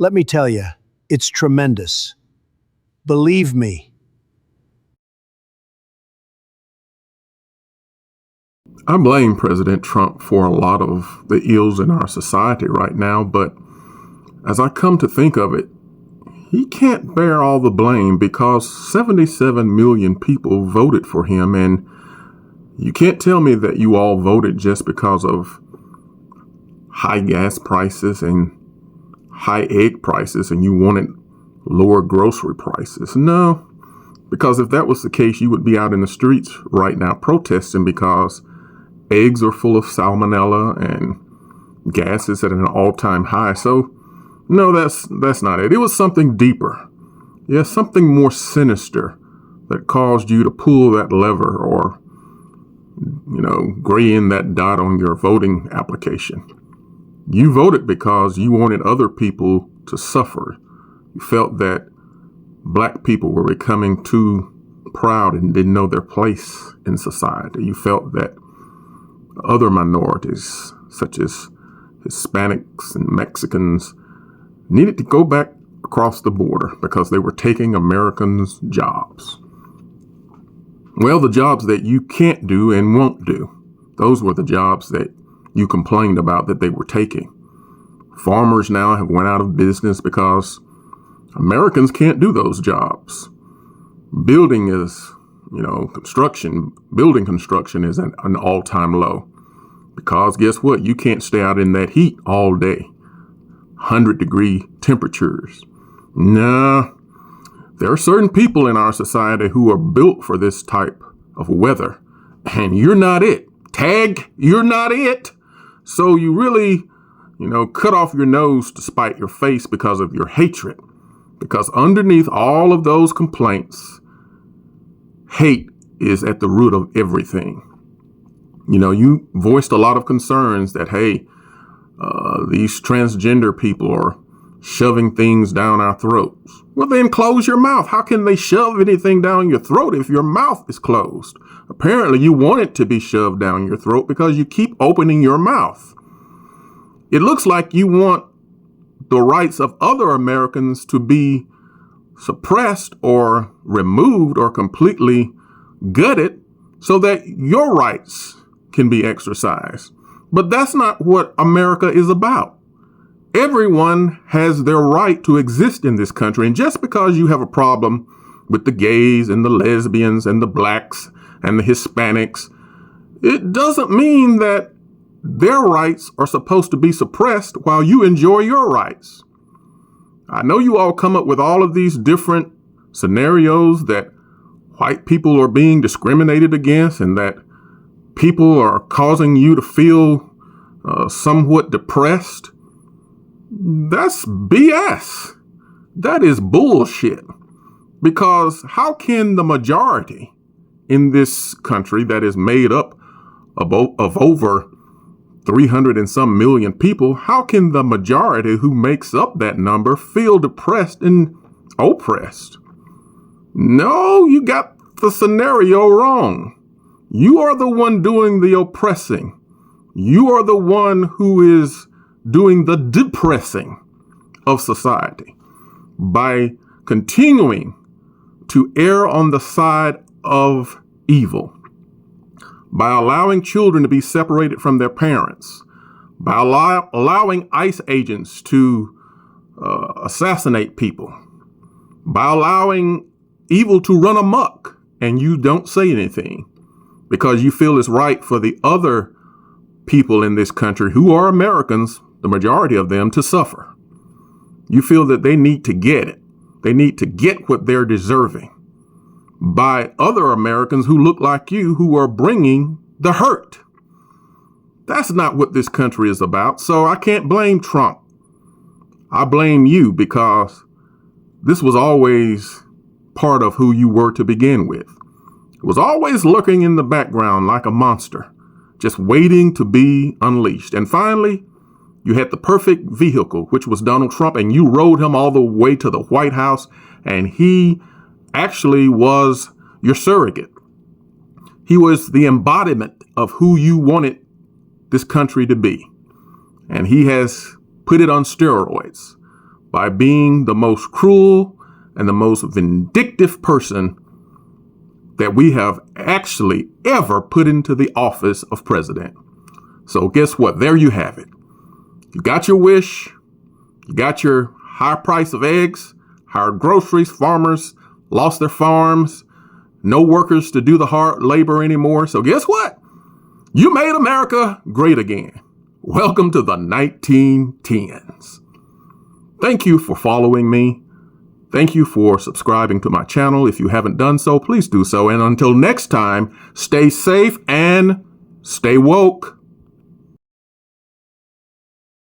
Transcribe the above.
Let me tell you, it's tremendous. Believe me. I blame President Trump for a lot of the ills in our society right now, but as I come to think of it, he can't bear all the blame because 77 million people voted for him, and you can't tell me that you all voted just because of high gas prices and high egg prices and you wanted lower grocery prices. No, because if that was the case, you would be out in the streets right now protesting because eggs are full of salmonella and gas is at an all-time high. So no, that's not it. It was something deeper. Yes, something more sinister that caused you to pull that lever or, gray in that dot on your voting application. You voted because you wanted other people to suffer. You felt that black people were becoming too proud and didn't know their place in society. You felt that other minorities, such as Hispanics and Mexicans, needed to go back across the border because they were taking Americans' jobs. Well, the jobs that you can't do and won't do, those were the jobs that you complained about that they were taking. Farmers now have went out of business because Americans can't do those jobs. Building is, building construction is at an all-time low because guess what? You can't stay out in that heat all day. 100-degree temperatures. Nah, there are certain people in our society who are built for this type of weather, and you're not it. Tag, you're not it. So you really, cut off your nose to spite your face because of your hatred. Because underneath all of those complaints, hate is at the root of everything. You voiced a lot of concerns that, hey, these transgender people are shoving things down our throats. Well, then close your mouth. How can they shove anything down your throat if your mouth is closed? Apparently, you want it to be shoved down your throat because you keep opening your mouth. It looks like you want the rights of other Americans to be suppressed or removed or completely gutted so that your rights can be exercised. But that's not what America is about. Everyone has their right to exist in this country. And just because you have a problem with the gays and the lesbians and the blacks and the Hispanics, it doesn't mean that their rights are supposed to be suppressed while you enjoy your rights. I know you all come up with all of these different scenarios that white people are being discriminated against and that people are causing you to feel somewhat depressed. That's BS. That is bullshit. Because how can the majority in this country that is made up of over 300 and some million people, how can the majority who makes up that number feel depressed and oppressed? No, you got the scenario wrong. You are the one doing the oppressing. You are the one who is doing the depressing of society by continuing to err on the side of evil, by allowing children to be separated from their parents, by allowing ICE agents to assassinate people, by allowing evil to run amok, and you don't say anything because you feel it's right for the other people in this country who are Americans, the majority of them, to suffer. You feel that they need to get it. They need to get what they're deserving by other Americans who look like you, who are bringing the hurt. That's not what this country is about. So I can't blame Trump. I blame you because this was always part of who you were to begin with. It was always lurking in the background like a monster, just waiting to be unleashed. And finally, you had the perfect vehicle, which was Donald Trump, and you rode him all the way to the White House, and he actually was your surrogate. He was the embodiment of who you wanted this country to be. And he has put it on steroids by being the most cruel and the most vindictive person that we have actually ever put into the office of president. So guess what? There you have it. You got your wish. You got your high price of eggs, higher groceries. Farmers lost their farms. No workers to do the hard labor anymore. So guess what? You made America great again. Welcome to the 1910s. Thank you for following me. Thank you for subscribing to my channel. If you haven't done so, please do so. And until next time, stay safe and stay woke.